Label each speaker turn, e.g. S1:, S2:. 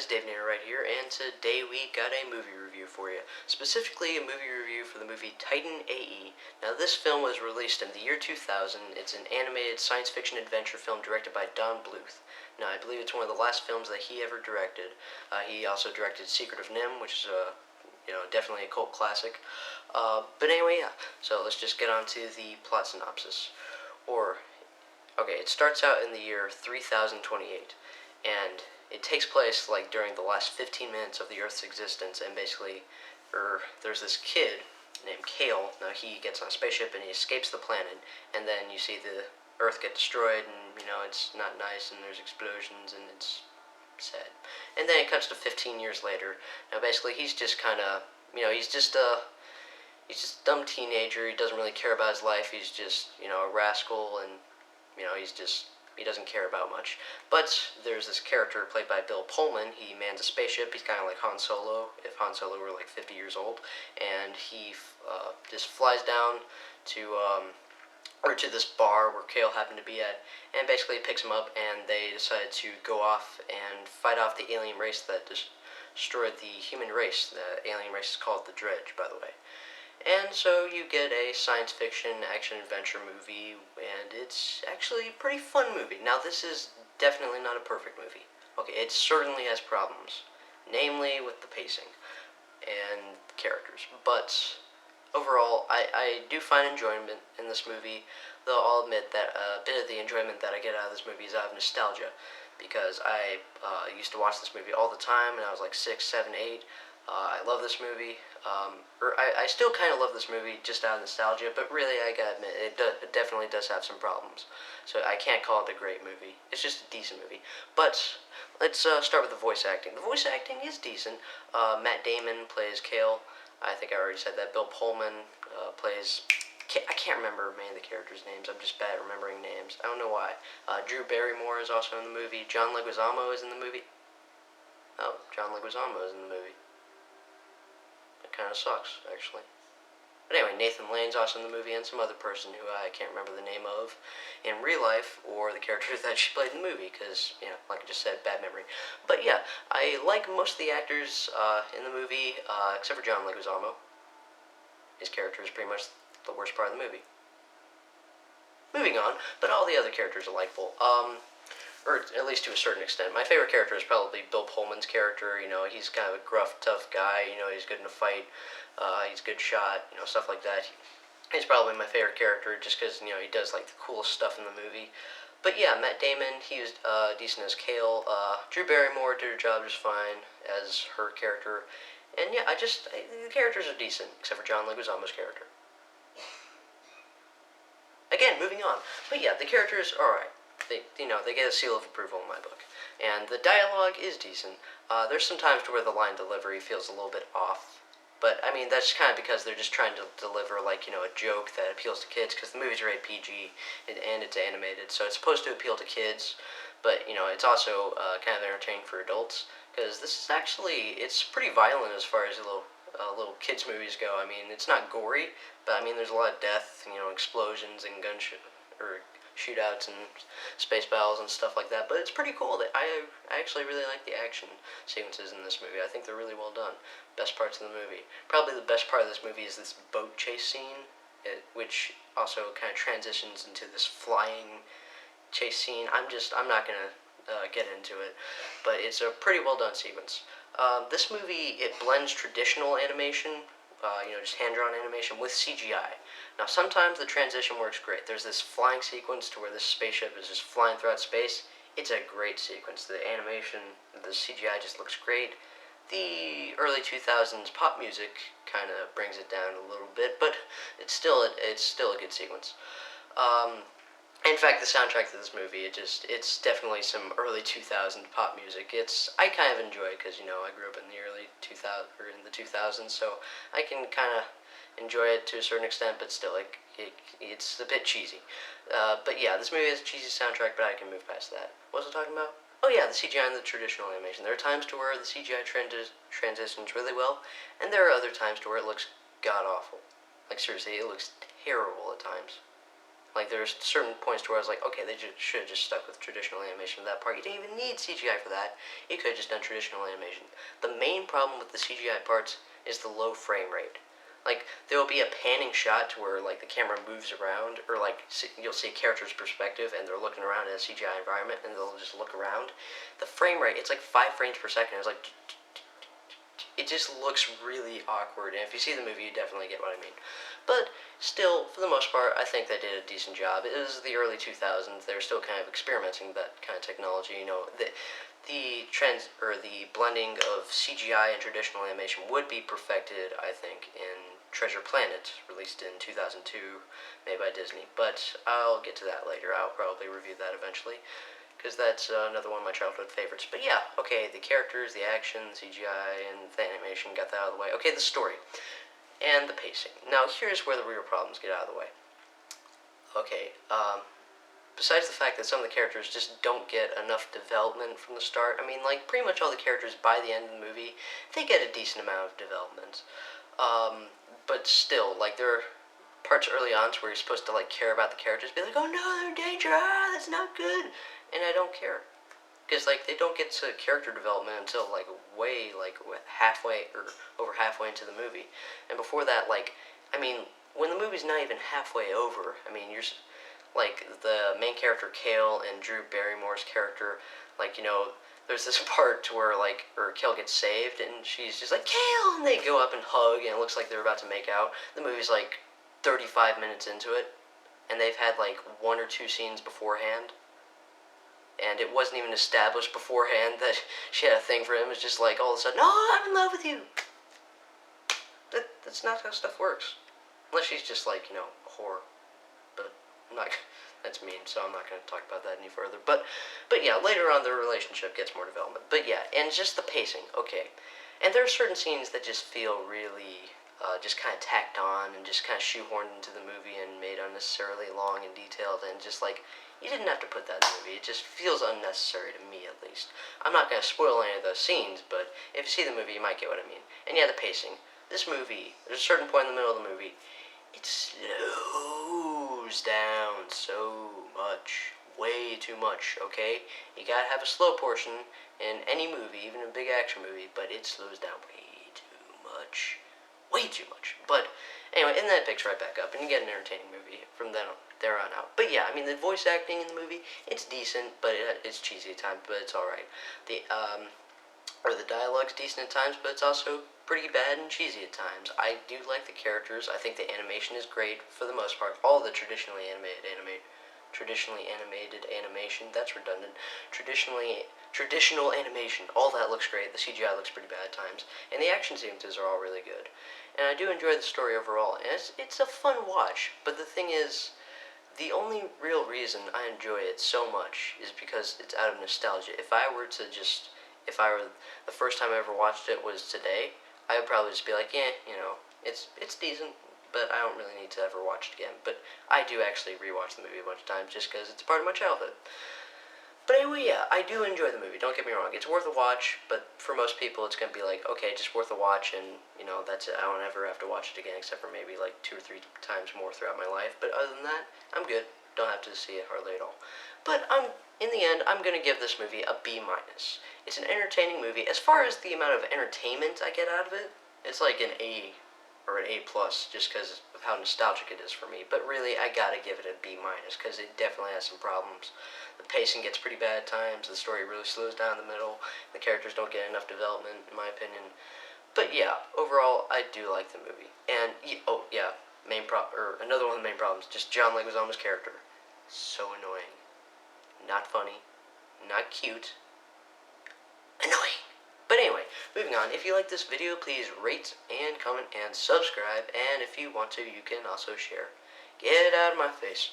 S1: guys, Davinator right here, and today we got a movie review for you. Specifically, a movie review for the movie Titan AE. Now, this film was released in the year 2000. It's an animated science fiction adventure film directed by Don Bluth. Now, I believe it's one of the last films that he ever directed. He also directed Secret of Nim, which is definitely a cult classic. But anyway, yeah. So let's just get on to the plot synopsis. It starts out in the year 3028, and it takes place like during the last 15 minutes of the Earth's existence, and basically, there's this kid named Kale. Now he gets on a spaceship and he escapes the planet, and then you see the Earth get destroyed, and it's not nice, and there's explosions, and it's sad. And then it cuts to 15 years later. Now basically, he's just kind of, he's just a dumb teenager. He doesn't really care about his life. He's just, a rascal, and he doesn't care about much. But there's this character played by Bill Pullman. He mans a spaceship. He's kind of like Han Solo, if Han Solo were like 50 years old. And he just flies down to this bar where Kale happened to be at, and basically picks him up, and they decide to go off and fight off the alien race that destroyed the human race. The alien race is called the Dredge, by the way. And so you get a science fiction action-adventure movie, and it's actually a pretty fun movie. Now, this is definitely not a perfect movie. Okay, it certainly has problems, namely with the pacing and characters. But overall, I do find enjoyment in this movie, though I'll admit that a bit of the enjoyment that I get out of this movie is out of nostalgia, because I used to watch this movie all the time, and I was like 6, 7, 8. I love this movie. I still kind of love this movie just out of nostalgia, but really, I gotta admit, it definitely does have some problems. So I can't call it a great movie. It's just a decent movie. But let's start with the voice acting. The voice acting is decent. Matt Damon plays Kale. I think I already said that. Bill Pullman plays... I can't remember many of the characters' names. I'm just bad at remembering names. I don't know why. Drew Barrymore is also in the movie. John Leguizamo is in the movie. Oh, John Leguizamo is in the movie. Kind of sucks, actually. But anyway, Nathan Lane's also in the movie, and some other person who I can't remember the name of in real life, or the character that she played in the movie, because, like I just said, bad memory. But yeah, I like most of the actors in the movie, except for John Leguizamo. His character is pretty much the worst part of the movie. Moving on, but all the other characters are likable. Or at least to a certain extent. My favorite character is probably Bill Pullman's character. He's kind of a gruff, tough guy. He's good in a fight. He's a good shot. Stuff like that. He's probably my favorite character just because, he does like the coolest stuff in the movie. But yeah, Matt Damon, he was decent as Kale. Drew Barrymore did her job just fine as her character. And yeah, the characters are decent, except for John Leguizamo's character. Again, moving on. But yeah, the characters are alright. They get a seal of approval in my book. And the dialogue is decent. There's some times where the line delivery feels a little bit off. But, that's kind of because they're just trying to deliver, a joke that appeals to kids, because the movie's rated PG, and it's animated, so it's supposed to appeal to kids, but, it's also kind of entertaining for adults, because this is actually, it's pretty violent as far as little kids' movies go. It's not gory, but, there's a lot of death, explosions and shootouts and space battles and stuff like that, but it's pretty cool. I actually really like the action sequences in this movie. I think they're really well done. Best parts of the movie. Probably the best part of this movie is this boat chase scene, which also kind of transitions into this flying chase scene. I'm not gonna get into it, but it's a pretty well done sequence. This movie, it blends traditional animation, just hand-drawn animation with CGI. Now, sometimes the transition works great. There's this flying sequence to where this spaceship is just flying throughout space. It's a great sequence. The animation, the CGI just looks great. The early 2000s pop music kind of brings it down a little bit, but it's still a good sequence. In fact, the soundtrack to this movie, it's definitely some early 2000s pop music. I kind of enjoy it because, I grew up in the early 2000s, so I can kind of enjoy it to a certain extent, but still, it's a bit cheesy. But yeah, this movie has a cheesy soundtrack, but I can move past that. What was I talking about? Oh yeah, the CGI and the traditional animation. There are times to where the CGI transitions really well, and there are other times to where it looks god-awful. Like, seriously, it looks terrible at times. Like, there's certain points where I was like, okay, they should have just stuck with traditional animation in that part. You didn't even need CGI for that. You could have just done traditional animation. The main problem with the CGI parts is the low frame rate. Like, there will be a panning shot to where, like, the camera moves around, or, like, you'll see a character's perspective, and they're looking around in a CGI environment, and they'll just look around. The frame rate, it's like 5 frames per second. It's like, it just looks really awkward, and if you see the movie, you definitely get what I mean. But still, for the most part, I think they did a decent job. It was the early 2000s. They were still kind of experimenting with that kind of technology. You know, the trends or the blending of CGI and traditional animation would be perfected, I think, in Treasure Planet, released in 2002, made by Disney. But I'll get to that later. I'll probably review that eventually, because that's another one of my childhood favorites. But yeah, okay, the characters, the action, the CGI, and the animation, got that out of the way. Okay, the story and the pacing. Now, here's where the real problems get out of the way. Okay, besides the fact that some of the characters just don't get enough development from the start, I mean, like, pretty much all the characters by the end of the movie, they get a decent amount of development. But still, like, there are parts early on where you're supposed to, like, care about the characters, be like, oh no, they're in danger, that's not good, and I don't care. Because, like, they don't get to character development until, like, halfway, or over halfway into the movie. And before that, like, I mean, when the movie's not even halfway over, I mean, you're, like, the main character, Kale, and Drew Barrymore's character, like, you know, there's this part to where, like, Kale gets saved, and she's just like, Kale! And they go up and hug, and it looks like they're about to make out. The movie's, like, 35 minutes into it, and they've had, like, 1 or 2 scenes beforehand. And it wasn't even established beforehand that she had a thing for him. It's just like, all of a sudden, oh, I'm in love with you. That's not how stuff works. Unless she's just like, you know, a whore. But I'm not, that's mean, so I'm not going to talk about that any further. But yeah, later on their relationship gets more development. But yeah, and just the pacing, okay. And there are certain scenes that just feel really just kind of tacked on and just kind of shoehorned into the movie and made unnecessarily long and detailed, and just like, you didn't have to put that in the movie. It just feels unnecessary to me, at least. I'm not going to spoil any of those scenes, but if you see the movie, you might get what I mean. And yeah, the pacing. This movie, there's a certain point in the middle of the movie, it slows down so much. Way too much, okay? You gotta have a slow portion in any movie, even a big action movie, but it slows down way too much. Way too much. But anyway, and then it picks right back up, and you get an entertaining movie from there on out. But yeah, I mean, the voice acting in the movie, it's decent, but it's cheesy at times, but it's alright. The dialogue's decent at times, but it's also pretty bad and cheesy at times. I do like the characters. I think the animation is great for the most part. All the traditionally animated animation, that's redundant. Traditional animation, all that looks great. The CGI looks pretty bad at times, and the action sequences are all really good. And I do enjoy the story overall, and it's a fun watch. But the thing is, the only real reason I enjoy it so much is because it's out of nostalgia. If I were the first time I ever watched it was today, I would probably just be like, yeah, you know, it's decent, but I don't really need to ever watch it again. But I do actually rewatch the movie a bunch of times just because it's a part of my childhood. But anyway, yeah, I do enjoy the movie, don't get me wrong. It's worth a watch, but for most people it's going to be like, okay, just worth a watch, and, you know, that's it. I don't ever have to watch it again, except for maybe like 2 or 3 times more throughout my life. But other than that, I'm good. Don't have to see it hardly at all. But in the end, I'm going to give this movie a B-. It's an entertaining movie. As far as the amount of entertainment I get out of it, it's like an A or an A+, just because of how nostalgic it is for me. But really, I gotta give it a B-, because it definitely has some problems. The pacing gets pretty bad at times, the story really slows down in the middle, the characters don't get enough development, in my opinion. But yeah, overall, I do like the movie. And, oh yeah, another one of the main problems, just John Leguizamo's character. So annoying. Not funny, not cute, annoying. But anyway, moving on. If you like this video, please rate and comment and subscribe. And if you want to, you can also share. Get out of my face.